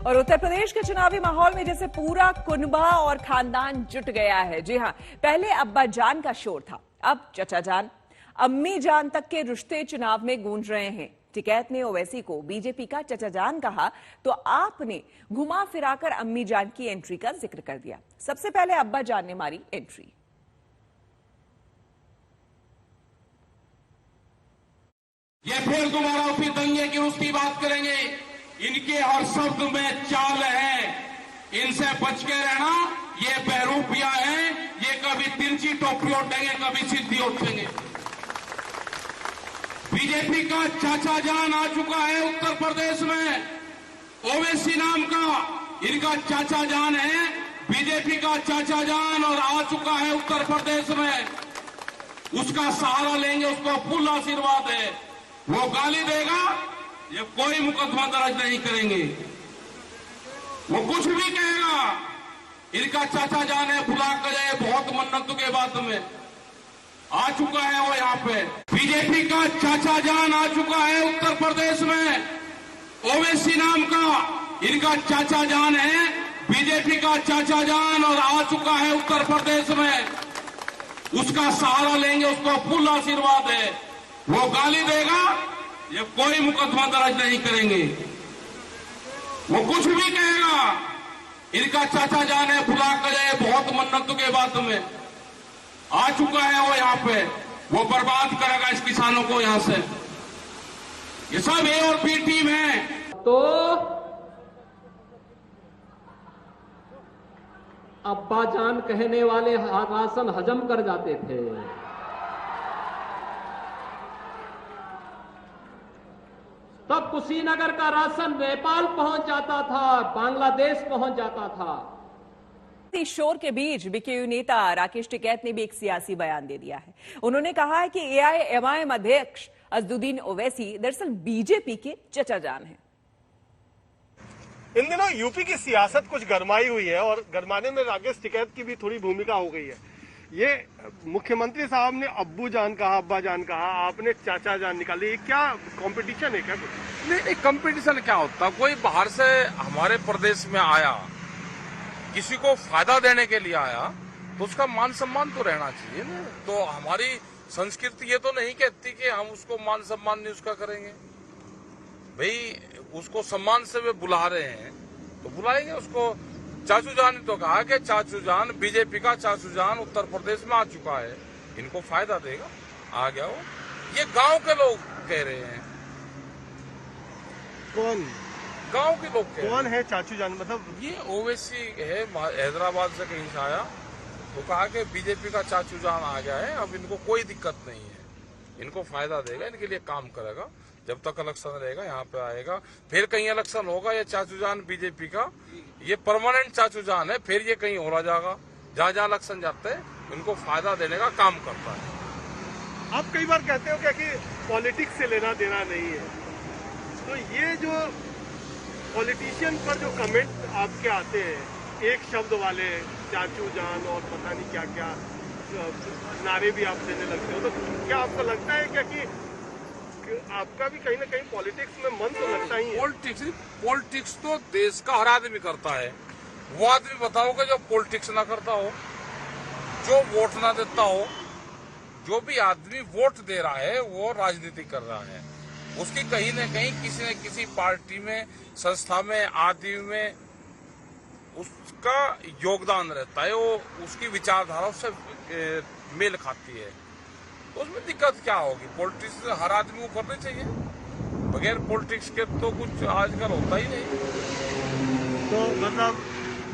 और उत्तर प्रदेश के चुनावी माहौल में जैसे पूरा कुनबा और खानदान जुट गया है। जी हां, पहले अब्बा जान का शोर था, अब चचा जान, अम्मी जान तक के रिश्ते चुनाव में गूंज रहे हैं। टिकैत ने ओवैसी को बीजेपी का चचा जान कहा तो आपने घुमा फिराकर अम्मी जान की एंट्री का जिक्र कर दिया। सबसे पहले अब्बा जान ने मारी एंट्री। ये फिर दोबारा उसी दंगे की उसकी बात करेंगे। इनके हर शब्द में चाल है, इनसे बच के रहना। ये बहरूपिया है, ये कभी तिरछी टोपी उठेंगे, कभी सीधी उठेंगे। बीजेपी का चाचा जान आ चुका है उत्तर प्रदेश में, ओवैसी नाम का इनका चाचा जान है, बीजेपी का चाचा जान, और आ चुका है उत्तर प्रदेश में। उसका सहारा लेंगे, उसको फुल आशीर्वाद है। वो गाली देगा, ये कोई मुकदमा दर्ज नहीं करेंगे। वो कुछ भी कहेगा, इनका चाचा जान है, बुला कर जाए। बहुत मन्नतों के बाद में आ चुका है वो यहाँ पे। बीजेपी का चाचा जान आ चुका है उत्तर प्रदेश में, ओवैसी नाम का इनका चाचा जान है, बीजेपी का चाचा जान, और आ चुका है उत्तर प्रदेश में। उसका सहारा लेंगे, उसको फुल आशीर्वाद है। वो गाली देगा, ये कोई मुकदमा दर्ज नहीं करेंगे। वो कुछ भी कहेगा, इनका चाचा जान है, बुला कर जाए। बहुत मन्नतों के बाद में आ चुका है वो यहाँ पे। वो बर्बाद करेगा इस किसानों को यहाँ से। ये सब ए और बी टीम है। तो अब्बा जान कहने वाले राशन हजम कर जाते थे। तब कुशीनगर का राशन नेपाल पहुंच जाता था, बांग्लादेश पहुंच जाता था। इस शोर के बीच बीकेयू नेता राकेश टिकैत ने भी एक सियासी बयान दे दिया है। उन्होंने कहा है कि एआईएमआईएम अध्यक्ष असदुद्दीन ओवैसी दरअसल बीजेपी के चचा जान हैं। इन दिनों यूपी की सियासत कुछ गरमाई हुई है, और गरमाने में राकेश टिकैत की भी थोड़ी भूमिका हो गई है। ये मुख्यमंत्री साहब ने अब्बू जान कहा, अब्बा जान कहा, आपने चाचा जान निकाली। क्या कंपटीशन है क्या कुछ? नहीं, कंपटीशन क्या होता? कोई बाहर से हमारे प्रदेश में आया, किसी को फायदा देने के लिए आया, तो उसका मान सम्मान तो रहना चाहिए ना। तो हमारी संस्कृति ये तो नहीं कहती कि हम उसको मान सम्मान नहीं उसका करेंगे। भाई उसको सम्मान से वे बुला रहे हैं तो बुलाएंगे उसको। चाचू जान ने तो कहा कि चाचू जान, बीजेपी का चाचू जान उत्तर प्रदेश में आ चुका है, इनको फायदा देगा, आ गया वो। ये गांव के लोग कह रहे हैं। कौन? गांव के लोग कह कौन है चाचू जान? मतलब ये ओवैसी है, हैदराबाद से कहीं से आया, तो कहा कि बीजेपी का चाचू जान आ गया है, अब इनको कोई दिक्कत नहीं है, इनको फायदा देगा, इनके लिए काम करेगा। जब तक इलेक्शन रहेगा यहाँ पे आएगा, फिर कहीं इलेक्शन होगा, ये चाचू जान बीजेपी का ये परमानेंट चाचू जान है, फिर ये कहीं और आ जाएगा। जहाँ जहाँ इलेक्शन जाते हैं इनको फायदा देने का काम करता है। आप कई बार कहते हो क्या कि पॉलिटिक्स से लेना देना नहीं है, तो ये जो पॉलिटिशियन पर जो कमेंट आपके आते हैं, एक शब्द वाले, चाचू जान और पता नहीं क्या क्या नारे भी आप देने लगते हो, तो क्या आपको लगता है क्या कि आपका भी कहीं ना कहीं पॉलिटिक्स में मन तो लगता ही है? पॉलिटिक्स तो देश का हर आदमी करता है। वो आदमी बताओगे जो पॉलिटिक्स ना करता हो, जो वोट ना देता हो। जो भी आदमी वोट दे रहा है वो राजनीति कर रहा है, उसकी कहीं न कहीं किसी न किसी पार्टी में, संस्था में, आदि में उसका योगदान रहता है। वो उसकी विचारधारा उससे मेल खाती है, तो उसमें दिक्कत क्या होगी? पॉलिटिक्स हर आदमी को करनी चाहिए, बगैर पॉलिटिक्स के तो कुछ आजकल होता ही नहीं। तो मतलब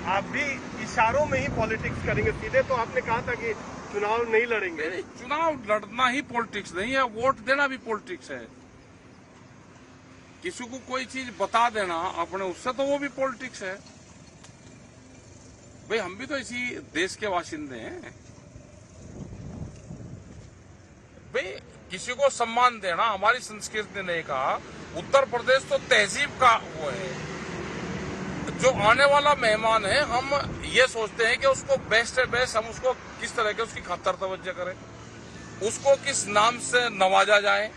आप भी इशारों में ही पॉलिटिक्स करेंगे सीधे? तो आपने कहा था कि चुनाव नहीं लड़ेंगे। नहीं, चुनाव लड़ना ही पॉलिटिक्स नहीं है, वोट देना भी पॉलिटिक्स है। किसी को कोई चीज बता देना अपने उससे, तो वो भी पॉलिटिक्स है। भाई हम भी तो इसी देश के वासिंदे हैं। भाई किसी को सम्मान देना हमारी संस्कृति ने कहा। उत्तर प्रदेश तो तहजीब का वो है। जो आने वाला मेहमान है, हम ये सोचते हैं कि उसको बेस्ट है बेस्ट, हम उसको किस तरह के उसकी खातर तवज्जो करें, उसको किस नाम से नवाजा जाए।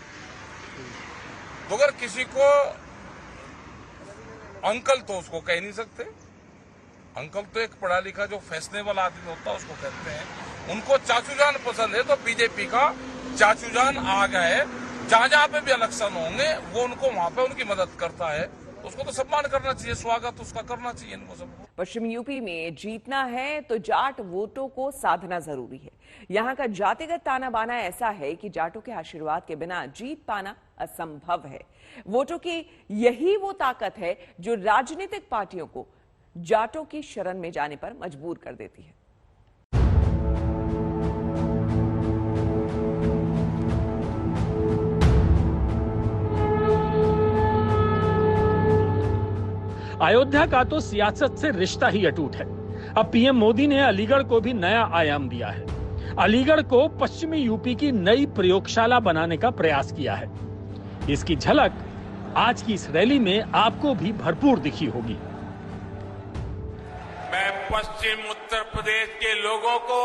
तो अगर किसी को अंकल तो उसको कह नहीं सकते। अंकल तो एक पढ़ा लिखा जो फैशनेबल आदमी होता है उसको कहते हैं। उनको चाचू जान पसंद है तो बीजेपी का चाचू जान आ गए। जहां जहां पे भी इलेक्शन होंगे वो उनको वहां पे उनकी मदद करता है, उसको तो सम्मान करना चाहिए, स्वागत उसका करना चाहिए इनको सबको। पश्चिम यूपी में जीतना है तो जाट वोटों को साधना जरूरी है। यहाँ का जातिगत ताना बाना ऐसा है कि जाटों के आशीर्वाद के बिना जीत पाना असंभव है। वोटों की यही वो ताकत है जो राजनीतिक पार्टियों को जाटों की शरण में जाने पर मजबूर कर देती है। अयोध्या का तो सियासत से रिश्ता ही अटूट है। अब पीएम मोदी ने अलीगढ़ को भी नया आयाम दिया है। अलीगढ़ को पश्चिमी यूपी की नई प्रयोगशाला बनाने का प्रयास किया है। इसकी झलक आज की इस रैली में आपको भी भरपूर दिखी होगी। मैं पश्चिम उत्तर प्रदेश के लोगों को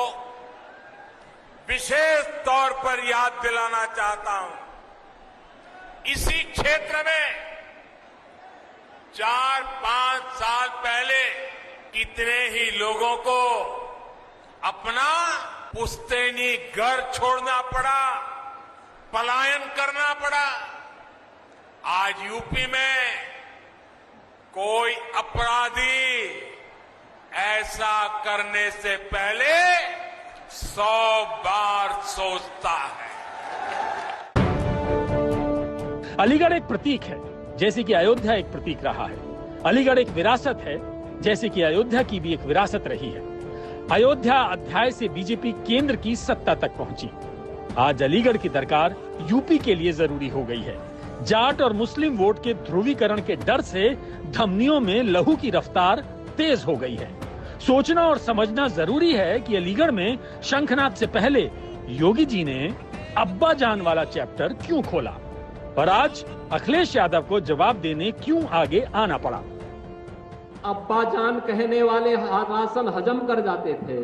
विशेष तौर पर याद दिलाना चाहता हूं। इसी क्षेत्र में 4-5 साल पहले कितने ही लोगों को अपना पुश्तैनी घर छोड़ना पड़ा, पलायन करना पड़ा। आज यूपी में कोई अपराधी ऐसा करने से पहले 100 बार सोचता है। अलीगढ़ एक प्रतीक है, जैसे कि अयोध्या एक प्रतीक रहा है। अलीगढ़ एक विरासत है, जैसे कि अयोध्या की भी एक विरासत रही है। अयोध्या अध्याय से बीजेपी केंद्र की सत्ता तक पहुंची। आज अलीगढ़ की दरकार यूपी के लिए जरूरी हो गई है। जाट और मुस्लिम वोट के ध्रुवीकरण के डर से धमनियों में लहू की रफ्तार तेज हो गई है। सोचना और समझना जरूरी है कि अलीगढ़ में शंखनाद से पहले योगी जी ने अब्बा जान वाला चैप्टर क्यों खोला और आज अखिलेश यादव को जवाब देने क्यों आगे आना पड़ा। अब्बा जान कहने वाले राशन हजम कर जाते थे।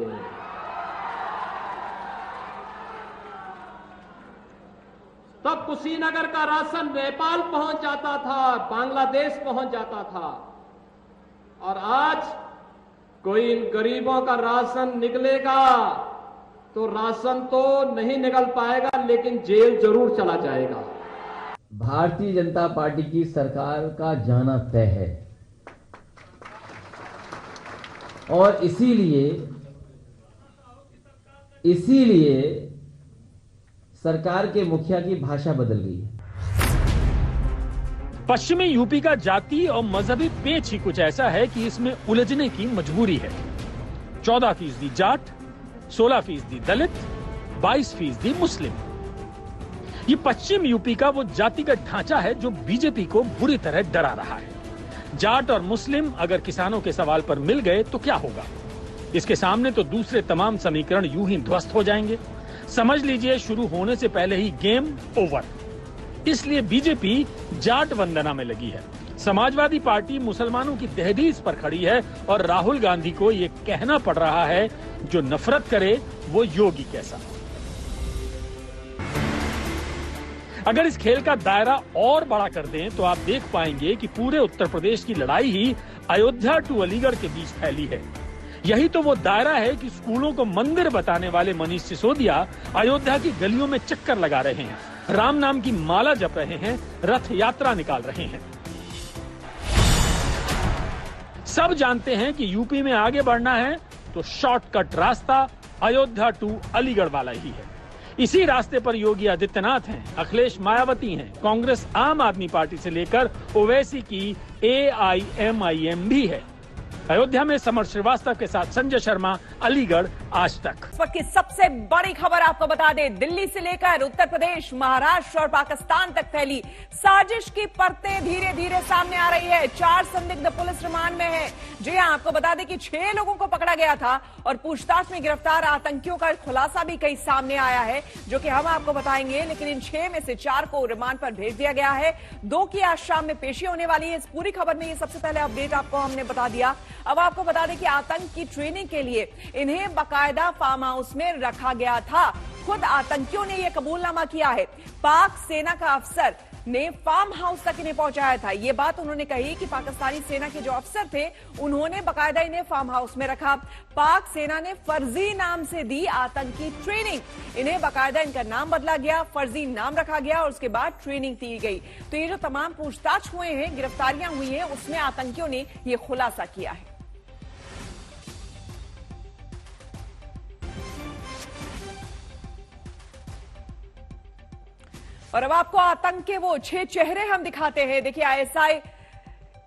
तब कुशीनगर का राशन नेपाल पहुंच जाता था, बांग्लादेश पहुंच जाता था। और आज कोई इन गरीबों का राशन निकलेगा तो राशन तो नहीं निकल पाएगा, लेकिन जेल जरूर चला जाएगा। भारतीय जनता पार्टी की सरकार का जाना तय है और इसीलिए सरकार के मुखिया की भाषा बदल गई है। पश्चिमी यूपी का जाति और मजहबी पेच ही कुछ ऐसा है कि इसमें उलझने की मजबूरी है। 14% जाट, 16% दलित, 22% मुस्लिम। ये पश्चिम यूपी का वो जातिगत ढांचा है जो बीजेपी को बुरी तरह डरा रहा है। जाट और मुस्लिम अगर किसानों के सवाल पर मिल गए तो क्या होगा? इसके सामने तो दूसरे तमाम समीकरण यूं ही ध्वस्त हो जाएंगे। समझ लीजिए शुरू होने से पहले ही गेम ओवर। इसलिए बीजेपी जाट वंदना में लगी है। समाजवादी पार्टी मुसलमानों की तहदीस पर खड़ी है और राहुल गांधी को ये कहना पड़ रहा है जो नफरत करे वो योगी कैसा। अगर इस खेल का दायरा और बड़ा कर दें तो आप देख पाएंगे कि पूरे उत्तर प्रदेश की लड़ाई ही अयोध्या टू अलीगढ़ के बीच फैली है। यही तो वो दायरा है कि स्कूलों को मंदिर बताने वाले मनीष सिसोदिया अयोध्या की गलियों में चक्कर लगा रहे हैं, राम नाम की माला जप रहे हैं, रथ यात्रा निकाल रहे हैं। सब जानते हैं कि यूपी में आगे बढ़ना है तो शॉर्टकट रास्ता अयोध्या टू अलीगढ़ वाला ही है। इसी रास्ते पर योगी आदित्यनाथ हैं, अखिलेश मायावती हैं, कांग्रेस आम आदमी पार्टी से लेकर ओवैसी की AIMIM भी है। अयोध्या में समर श्रीवास्तव के साथ संजय शर्मा, अलीगढ़, आज तक। इस वक्त की सबसे बड़ी खबर आपको बता दें, दिल्ली से लेकर उत्तर प्रदेश, महाराष्ट्र और पाकिस्तान तक फैली साजिश की परतें धीरे धीरे सामने आ रही है। 4 संदिग्ध पुलिस रिमांड में है। जी हां, आपको बता दें कि 6 लोगों को पकड़ा गया था और पूछताछ में गिरफ्तार आतंकियों का खुलासा भी कई सामने आया है, जो कि हम आपको बताएंगे। लेकिन इन 6 में से 4 को रिमांड पर भेज दिया गया है। 2 की आज शाम में पेशी होने वाली है। इस पूरी खबर में ये सबसे पहले अपडेट आपको हमने बता दिया। अब आपको बता दें कि आतंक की ट्रेनिंग के लिए इन्हें बाकायदा फार्म हाउस में रखा गया था। खुद आतंकियों ने यह कबूलनामा किया है। पाक सेना का अफसर ने फार्म हाउस तक इन्हें पहुंचाया था। ये बात उन्होंने कही कि पाकिस्तानी सेना के जो अफसर थे उन्होंने बाकायदा इन्हें फार्म हाउस में रखा। पाक सेना ने फर्जी नाम से दी आतंकी ट्रेनिंग। इन्हें बाकायदा इनका नाम बदला गया, फर्जी नाम रखा गया और उसके बाद ट्रेनिंग दी गई। तो ये जो तमाम पूछताछ हुए हैं, गिरफ्तारियां हुई हैं, उसमें आतंकियों ने यह खुलासा किया है। और अब आपको आतंक के वो 6 चेहरे हम दिखाते हैं। देखिए आईएसआई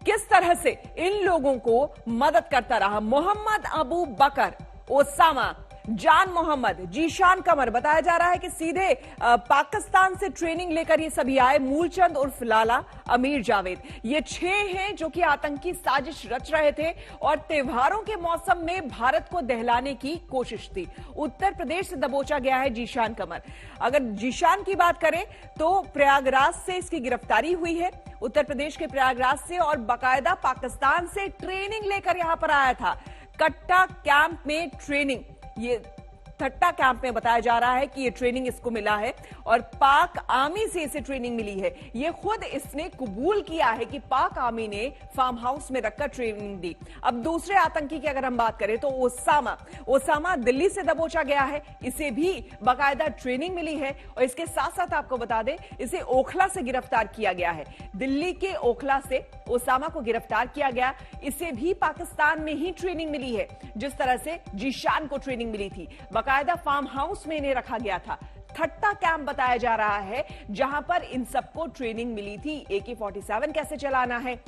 किस तरह से इन लोगों को मदद करता रहा। मोहम्मद अबू बकर, ओसामा, जान मोहम्मद, जीशान कमर। बताया जा रहा है कि सीधे पाकिस्तान से ट्रेनिंग लेकर ये सभी आए। मूलचंद उर्फ लाला, अमीर जावेद, ये 6 हैं जो कि आतंकी साजिश रच रहे थे और त्योहारों के मौसम में भारत को दहलाने की कोशिश थी। उत्तर प्रदेश से दबोचा गया है जीशान कमर। अगर जीशान की बात करें तो प्रयागराज से इसकी गिरफ्तारी हुई है, उत्तर प्रदेश के प्रयागराज से, और बाकायदा पाकिस्तान से ट्रेनिंग लेकर यहां पर आया था। कट्टा कैंप में ट्रेनिंग, ये थट्टा कैंप में बताया जा रहा है कि ये ट्रेनिंग इसको मिला है और पाक आर्मी से इसे ट्रेनिंग मिली है। ये खुद इसने कबूल किया है कि पाक आर्मी ने फार्म हाउस में रखकर ट्रेनिंग दी। अब दूसरे आतंकी की अगर हम बात करें तो ओसामा दिल्ली से दबोचा गया है। इसे भी बाकायदा ट्रेनिंग मिली है और इसके साथ साथ आपको बता दें इसे ओखला से गिरफ्तार किया गया है। दिल्ली के ओखला से ओसामा को गिरफ्तार किया गया। इसे भी पाकिस्तान में ही ट्रेनिंग मिली है जिस तरह से जीशान को ट्रेनिंग मिली थी। बाकायदा फार्म हाउस में इन्हें रखा गया था। थट्टा कैंप बताया जा रहा है जहां पर इन सबको ट्रेनिंग मिली थी। AK-47 कैसे चलाना है।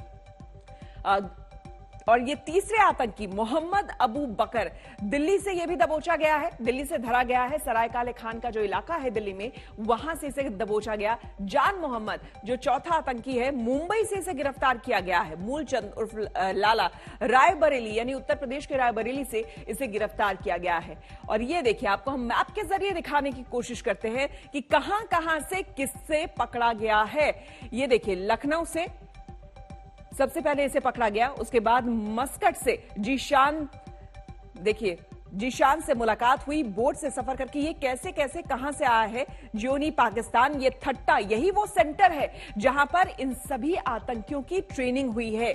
और ये तीसरे आतंकी मोहम्मद अबू बकर, दिल्ली से ये भी दबोचा गया है, दिल्ली से धरा गया है। सराय काले खान का जो इलाका है दिल्ली में, वहां से इसे दबोचा गया। जान मोहम्मद जो चौथा आतंकी है, मुंबई से इसे गिरफ्तार किया गया है। मूलचंद उर्फ लाला, रायबरेली यानी उत्तर प्रदेश के रायबरेली से इसे गिरफ्तार किया गया है। और ये देखिए, आपको हम मैप के जरिए दिखाने की कोशिश करते हैं कि कहां कहां से किससे पकड़ा गया है। ये देखिए, लखनऊ से सबसे पहले इसे पकड़ा गया, उसके बाद मस्कट से जीशान, देखिए जीशान से मुलाकात हुई बोट से सफर करके। ये कैसे कैसे कहां से आया है, ज्योनी पाकिस्तान। ये थट्टा, यही वो सेंटर है जहां पर इन सभी आतंकियों की ट्रेनिंग हुई है।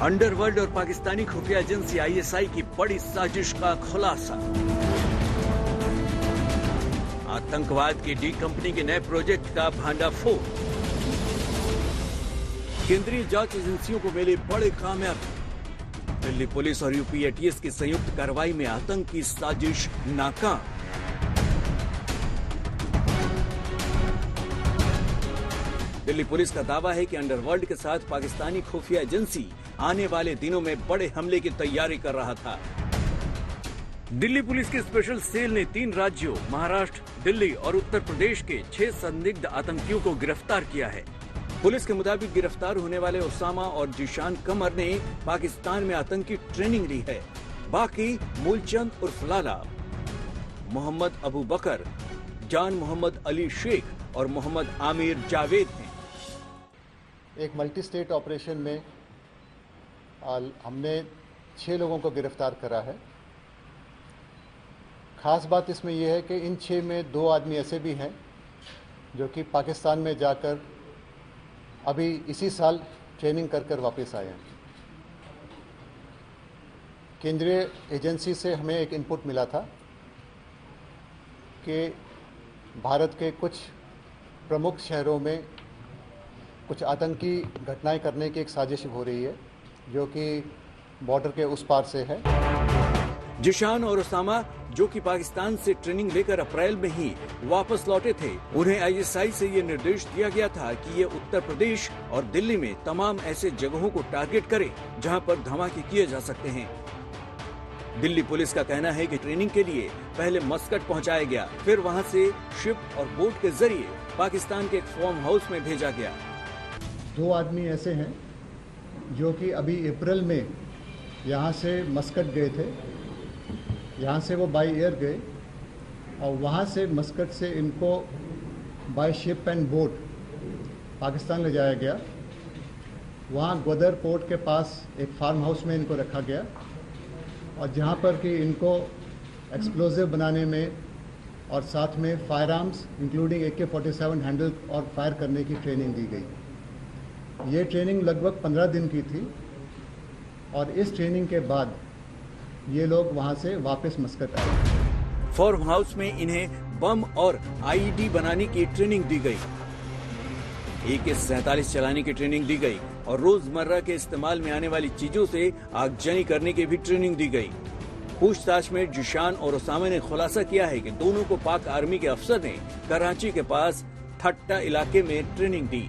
अंडरवर्ल्ड और पाकिस्तानी खुफिया एजेंसी ISI की बड़ी साजिश का खुलासा। आतंकवाद की डी कंपनी के नए प्रोजेक्ट का भांडाफोड़। केंद्रीय जांच एजेंसियों को मिली बड़े कामयाबी। दिल्ली पुलिस और UP ATS की संयुक्त कार्रवाई में आतंकी साजिश नाकाम। दिल्ली पुलिस का दावा है कि अंडरवर्ल्ड के साथ पाकिस्तानी खुफिया एजेंसी आने वाले दिनों में बड़े हमले की तैयारी कर रहा था। दिल्ली पुलिस की स्पेशल सेल ने 3 राज्यों महाराष्ट्र, दिल्ली और उत्तर प्रदेश के 6 संदिग्ध आतंकियों को गिरफ्तार किया है। पुलिस के मुताबिक गिरफ्तार होने वाले ओसामा और जीशान कमर ने पाकिस्तान में आतंकी ट्रेनिंग ली है। बाकी मूलचंद उर्फ लाला, मोहम्मद अबू बकर, जान मोहम्मद अली शेख और मोहम्मद आमिर जावेद हैं। एक मल्टी स्टेट ऑपरेशन में हमने 6 लोगों को गिरफ्तार करा है। खास बात इसमें यह है कि इन 6 में 2 आदमी ऐसे भी हैं जो कि पाकिस्तान में जाकर अभी इसी साल ट्रेनिंग कर वापस आए हैं। केंद्रीय एजेंसी से हमें एक इनपुट मिला था कि भारत के कुछ प्रमुख शहरों में कुछ आतंकी घटनाएं करने की एक साजिश हो रही है जो कि बॉर्डर के उस पार से है। जीशान और ओसामा जो कि पाकिस्तान से ट्रेनिंग लेकर अप्रैल में ही वापस लौटे थे, उन्हें ISI से ये निर्देश दिया गया था कि ये उत्तर प्रदेश और दिल्ली में तमाम ऐसे जगहों को टारगेट करे जहां पर धमाके किए जा सकते हैं। दिल्ली पुलिस का कहना है कि ट्रेनिंग के लिए पहले मस्कट पहुंचाया गया, फिर वहां से शिप और बोट के जरिए पाकिस्तान के एक फार्म हाउस में भेजा गया। 2 आदमी ऐसे हैं जो कि अभी अप्रैल में यहाँ से मस्कट गए थे। यहाँ से वो बाय एयर गए और वहाँ से मस्कट से इनको by ship and boat Pakistan ले जाया गया। वहाँ ग्वादर पोर्ट के पास एक फार्म हाउस में इनको रखा गया और जहाँ पर कि इनको एक्सप्लोजिव बनाने में और साथ में fire arms including AK-47 handle और फायर करने की ट्रेनिंग दी गई। ये ट्रेनिंग लगभग 15 दिन की थी और इस ट्रेनिंग के बाद ये लोग वहाँ से वापस मस्कत आए। फार्म हाउस में इन्हें बम और IED बनाने की ट्रेनिंग दी गई, AK-47 चलाने की ट्रेनिंग दी गई और रोजमर्रा के इस्तेमाल में आने वाली चीजों से आगजनी करने की भी ट्रेनिंग दी गई। पूछताछ में जिशान और उसामा ने खुलासा किया है कि दोनों को पाक आर्मी के अफसर ने कराची के पास ठट्टा इलाके में ट्रेनिंग दी।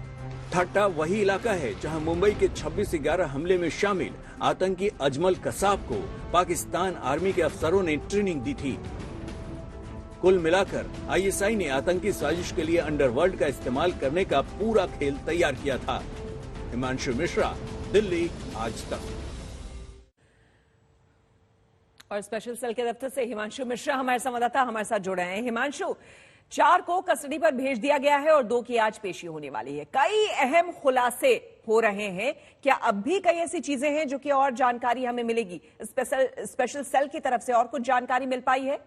ठट्टा वही इलाका है जहां मुंबई के 26/11 हमले में शामिल आतंकी अजमल कसाब को पाकिस्तान आर्मी के अफसरों ने ट्रेनिंग दी थी। कुल मिलाकर ISI ने आतंकी साजिश के लिए अंडरवर्ल्ड का इस्तेमाल करने का पूरा खेल तैयार किया था। हिमांशु मिश्रा, दिल्ली, आज तक। और स्पेशल सेल के दफ्तर से हिमांशु मिश्रा हमारे संवाददाता हमारे साथ जुड़े हैं। हिमांशु, 4 को कस्टडी पर भेज दिया गया है और 2 की आज पेशी होने वाली है। कई अहम खुलासे हो रहे हैं, क्या अब भी कई ऐसी चीजें हैं जो कि और जानकारी हमें मिलेगी? स्पेशल सेल की तरफ से और कुछ जानकारी मिल पाई है?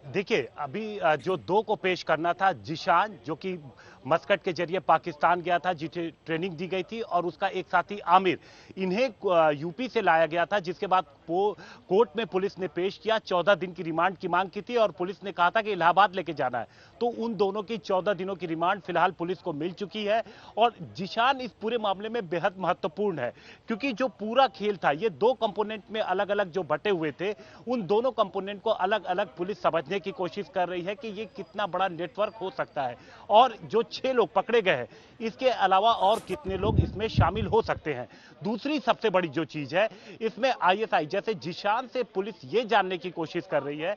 देखिए, अभी जो 2 को पेश करना था, जिशान जो कि मस्कट के जरिए पाकिस्तान गया था, जिसे ट्रेनिंग दी गई थी, और उसका एक साथी आमिर, इन्हें यूपी से लाया गया था, जिसके बाद कोर्ट में पुलिस ने पेश किया। 14 दिन की रिमांड की मांग की थी और पुलिस ने कहा था कि इलाहाबाद लेके जाना है। तो उन दोनों की 14 दिनों की रिमांड फिलहाल पुलिस को मिल चुकी है। और जिशान इस पूरे मामले में बेहद महत्वपूर्ण है, क्योंकि जो पूरा खेल था, ये 2 कंपोनेंट में अलग अलग जो बटे हुए थे, उन दोनों कंपोनेंट को अलग अलग पुलिस समझने की कोशिश कर रही है कि ये कितना बड़ा नेटवर्क हो सकता है और जो 6 लोग पकड़े गए हैं, इसके अलावा और कितने लोग इसमें शामिल हो सकते हैं। दूसरी सबसे बड़ी जो चीज है, इसमें ISI जैसे जिशान से पुलिस ये जानने की कोशिश कर रही है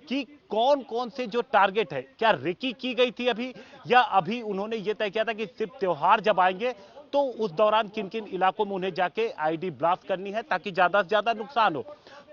कि कौन कौन से जो टारगेट है, क्या रेकी की गई थी अभी, या अभी उन्होंने ये तय किया था कि सिर्फ त्योहार जब आएंगे तो उस दौरान किन किन इलाकों में उन्हें जाके ID ब्लास्ट करनी है ताकि ज्यादा से ज्यादा नुकसान हो।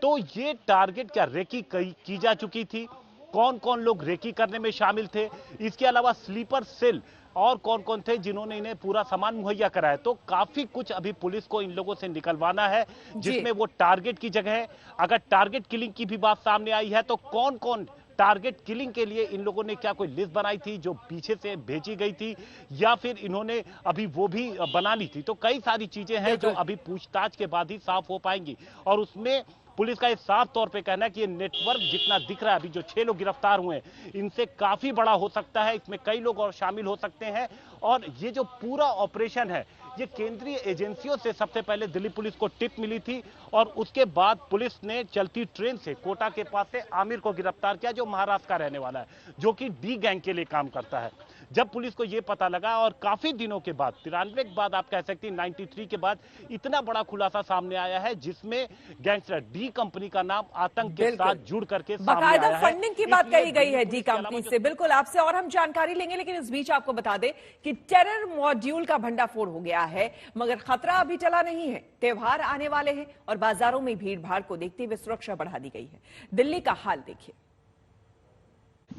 तो ये टारगेट क्या रेकी की जा चुकी थी, कौन कौन लोग रेकी करने में शामिल थे, इसके अलावा स्लीपर सेल और कौन कौन थे जिन्होंने इन्हें पूरा सामान मुहैया कराया। तो काफी कुछ अभी पुलिस को इन लोगों से निकलवाना है, जिसमें वो टारगेट की जगह है। अगर टारगेट किलिंग की भी बात सामने आई है तो कौन कौन टारगेट किलिंग के लिए इन लोगों ने क्या कोई लिस्ट बनाई थी जो पीछे से भेजी गई थी, या फिर इन्होंने अभी वो भी बना ली थी। तो कई सारी चीजें हैं जो अभी पूछताछ के बाद ही साफ हो पाएंगी। और उसमें पुलिस का इस साफ तौर पे कहना है कि ये नेटवर्क जितना दिख रहा है, अभी जो 6 लोग गिरफ्तार हुए हैं, इनसे काफी बड़ा हो सकता है, इसमें कई लोग और शामिल हो सकते हैं। और ये जो पूरा ऑपरेशन है, ये केंद्रीय एजेंसियों से सबसे पहले दिल्ली पुलिस को टिप मिली थी और उसके बाद पुलिस ने चलती ट्रेन से कोटा के पास से आमिर को गिरफ्तार किया, जो महाराष्ट्र का रहने वाला है, जो कि डी गैंग के लिए काम करता है। जब पुलिस को यह पता लगा और काफी दिनों के बाद, 93 के बाद, आप कह सकते हैं 93 के बाद, इतना बड़ा खुलासा सामने आया है जिसमें गैंगस्टर डी कंपनी का नाम आतंक के साथ जुड़ करके सामने आया है। फंडिंग की बात कही गई है डी कंपनी से। बिल्कुल, आपसे और हम जानकारी लेंगे, लेकिन इस बीच आपको बता दें कि टेरर मॉड्यूल का भंडाफोड़ हो गया है, मगर खतरा अभी टला नहीं है। त्योहार आने वाले हैं और बाजारों में भीड़ भाड़ को देखते हुए सुरक्षा बढ़ा दी गई है। दिल्ली का हाल देखिए।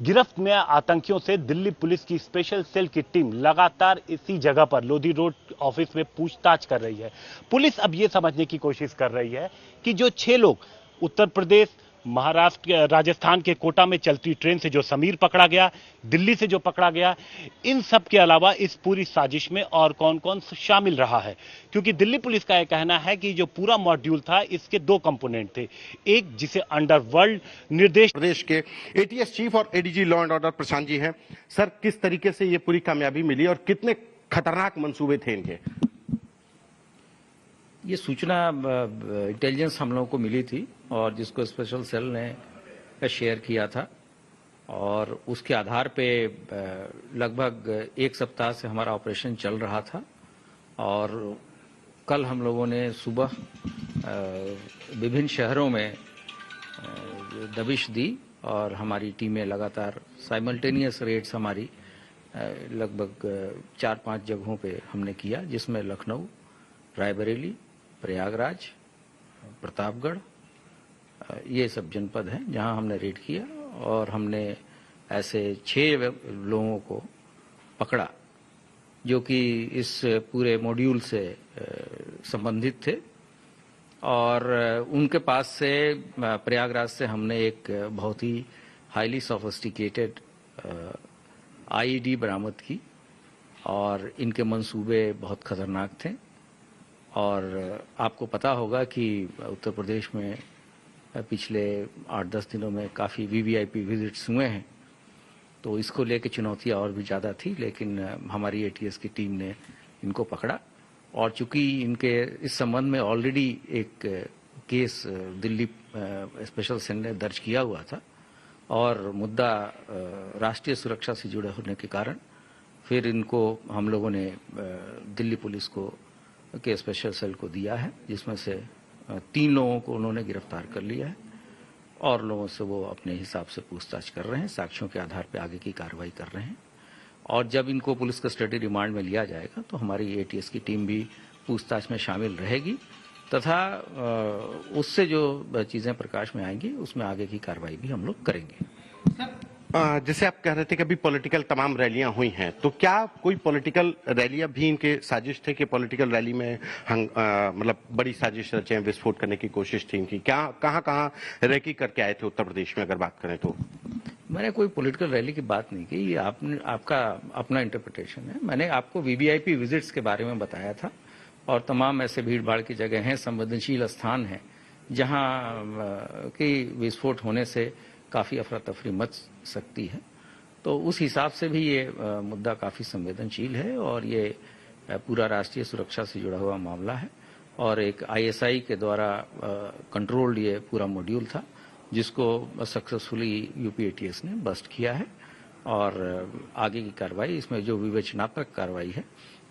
गिरफ्त में आतंकियों से दिल्ली पुलिस की स्पेशल सेल की टीम लगातार इसी जगह पर लोधी रोड ऑफिस में पूछताछ कर रही है। पुलिस अब यह समझने की कोशिश कर रही है कि जो 6 लोग उत्तर प्रदेश, महाराष्ट्र, राजस्थान के कोटा में चलती ट्रेन से जो समीर पकड़ा गया, दिल्ली से जो पकड़ा गया, इन सब के अलावा इस पूरी साजिश में और कौन कौन शामिल रहा है। क्योंकि दिल्ली पुलिस का यह कहना है कि जो पूरा मॉड्यूल था, इसके 2 कंपोनेंट थे। एक जिसे अंडरवर्ल्ड निर्देश, प्रदेश के ATS चीफ और ADG law and order Prashant ji हैं। सर, किस तरीके से ये पूरी कामयाबी मिली और कितने खतरनाक मंसूबे थे इनके? ये सूचना इंटेलिजेंस हम लोगों को मिली थी और जिसको स्पेशल सेल ने शेयर किया था, और उसके आधार पे लगभग 1 सप्ताह से हमारा ऑपरेशन चल रहा था। और कल हम लोगों ने सुबह विभिन्न शहरों में दबिश दी और हमारी टीमें लगातार साइमल्टेनियस रेड्स हमारी लगभग 4-5 जगहों पे हमने किया, जिसमें लखनऊ, रायबरेली, प्रयागराज, प्रतापगढ़, ये सब जनपद हैं जहां हमने रेड किया। और हमने ऐसे 6 लोगों को पकड़ा जो कि इस पूरे मॉड्यूल से संबंधित थे और उनके पास से प्रयागराज से हमने एक बहुत ही हाईली सोफिस्टिकेटेड आईईडी बरामद की और इनके मंसूबे बहुत खतरनाक थे। और आपको पता होगा कि उत्तर प्रदेश में पिछले 8-10 दिनों में काफ़ी वीवीआईपी विजिट्स हुए हैं, तो इसको लेके चुनौतियां और भी ज़्यादा थी, लेकिन हमारी एटीएस की टीम ने इनको पकड़ा। और चूंकि इनके इस संबंध में ऑलरेडी एक केस दिल्ली स्पेशल सेल ने दर्ज किया हुआ था और मुद्दा राष्ट्रीय सुरक्षा से जुड़े होने के कारण फिर इनको हम लोगों ने दिल्ली पुलिस को के स्पेशल सेल को दिया है, जिसमें से 3 लोगों को उन्होंने गिरफ्तार कर लिया है और लोगों से वो अपने हिसाब से पूछताछ कर रहे हैं, साक्ष्यों के आधार पर आगे की कार्रवाई कर रहे हैं। और जब इनको पुलिस कस्टडी रिमांड में लिया जाएगा तो हमारी एटीएस की टीम भी पूछताछ में शामिल रहेगी तथा उससे जो चीज़ें प्रकाश में आएंगी उसमें आगे की कार्रवाई भी हम लोग करेंगे। जैसे आप कह रहे थे कि अभी पॉलिटिकल तमाम रैलियां हुई हैं, तो क्या कोई पॉलिटिकल रैलियां भी इनके साजिश थे कि पॉलिटिकल रैली में मतलब बड़ी साजिश रचे, विस्फोट करने की कोशिश थी इनकी? क्या कहां रैकी करके आए थे उत्तर प्रदेश में अगर बात करें तो? मैंने कोई पॉलिटिकल रैली की बात नहीं की, ये आपका अपना इंटरप्रिटेशन है। मैंने आपको वीवीआईपी विजिट्स के बारे में बताया था और तमाम ऐसे भीड़ भाड़ की जगह हैं, संवेदनशील स्थान हैं जहां की विस्फोट होने से काफ़ी अफरा तफरी मच सकती है। तो उस हिसाब से भी ये मुद्दा काफ़ी संवेदनशील है और ये पूरा राष्ट्रीय सुरक्षा से जुड़ा हुआ मामला है और एक आईएसआई के द्वारा कंट्रोल्ड ये पूरा मॉड्यूल था जिसको सक्सेसफुली यूपी एटीएस ने बस्ट किया है और आगे की कार्रवाई, इसमें जो विवेचनात्मक कार्रवाई है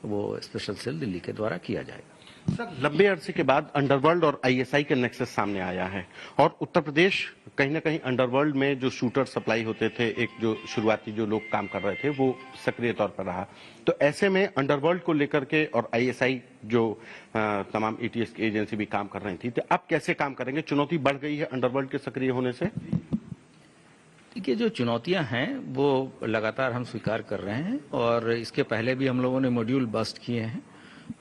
वो स्पेशल सेल दिल्ली के द्वारा किया जाएगा। सर, लंबे अरसे के बाद अंडरवर्ल्ड और आईएसआई का नेक्सस सामने आया है और उत्तर प्रदेश कहीं ना कहीं अंडरवर्ल्ड में जो शूटर सप्लाई होते थे, एक जो शुरुआती जो लोग काम कर रहे थे वो सक्रिय तौर पर रहा। तो ऐसे में अंडरवर्ल्ड को लेकर के और आईएसआई जो तमाम एटीएस की एजेंसी भी काम कर रही थी, तो अब कैसे काम करेंगे? चुनौती बढ़ गई है अंडरवर्ल्ड के सक्रिय होने से? देखिए, जो चुनौतियां हैं वो लगातार हम स्वीकार कर रहे हैं और इसके पहले भी हम लोगों ने मॉड्यूल बस्ट किए हैं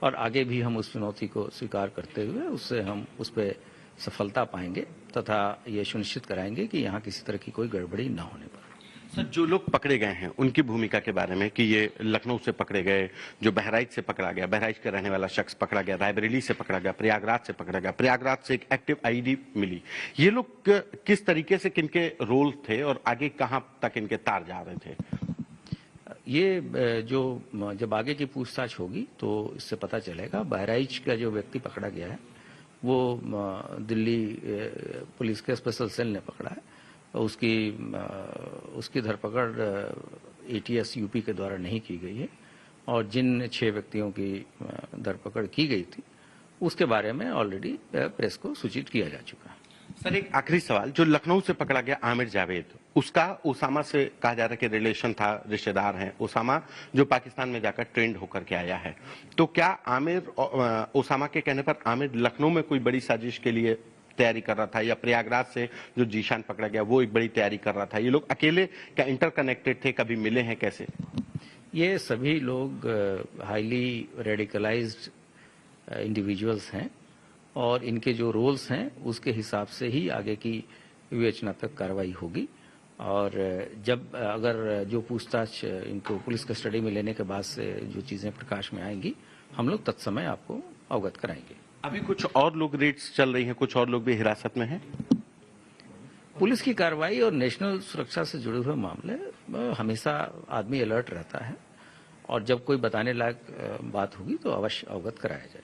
और आगे भी हम उस चुनौती को स्वीकार करते हुए उससे हम उस पर सफलता पाएंगे तथा ये सुनिश्चित कराएंगे कि यहाँ किसी तरह की कोई गड़बड़ी न होने पाए। सर, जो लोग पकड़े गए हैं उनकी भूमिका के बारे में कि ये लखनऊ से पकड़े गए, जो बहराइच से पकड़ा गया, बहराइच का रहने वाला शख्स पकड़ा गया, रायबरेली से पकड़ा गया, प्रयागराज से पकड़ा गया, प्रयागराज से एक एक्टिव आईडी मिली, ये लोग किस तरीके से किनके रोल थे और आगे कहाँ तक इनके तार जा रहे थे? ये जो जब आगे की पूछताछ होगी तो इससे पता चलेगा। बहराइच का जो व्यक्ति पकड़ा गया है वो दिल्ली पुलिस के स्पेशल सेल ने पकड़ा है। उसकी धरपकड़ एटीएस यूपी के द्वारा नहीं की गई है और जिन 6 व्यक्तियों की धरपकड़ की गई थी उसके बारे में ऑलरेडी प्रेस को सूचित किया जा चुका है। सर, एक आखिरी सवाल, जो लखनऊ से पकड़ा गया आमिर जावेद, उसका ओसामा से कहा जा रहा है कि रिलेशन था, रिश्तेदार हैं ओसामा, जो पाकिस्तान में जाकर ट्रेंड होकर के आया है। तो क्या आमिर ओसामा के कहने पर आमिर लखनऊ में कोई बड़ी साजिश के लिए तैयारी कर रहा था या प्रयागराज से जो जीशान पकड़ा गया वो एक बड़ी तैयारी कर रहा था? ये लोग अकेले क्या इंटरकनेक्टेड थे, कभी मिले हैं, कैसे? ये सभी लोग हाईली रेडिकलाइज्ड इंडिविजुअल्स हैं और इनके जो रोल्स हैं उसके हिसाब से ही आगे की विवेचनात्मक कार्रवाई होगी और जब अगर जो पूछताछ इनको पुलिस कस्टडी में लेने के बाद से जो चीजें प्रकाश में आएंगी हम लोग तत्समय आपको अवगत कराएंगे। अभी कुछ और लोग रेड्स चल रही हैं, कुछ और लोग भी हिरासत में हैं? पुलिस की कार्रवाई और नेशनल सुरक्षा से जुड़े हुए मामले हमेशा आदमी अलर्ट रहता है और जब कोई बताने लायक बात होगी तो अवश्य अवगत कराया जाए।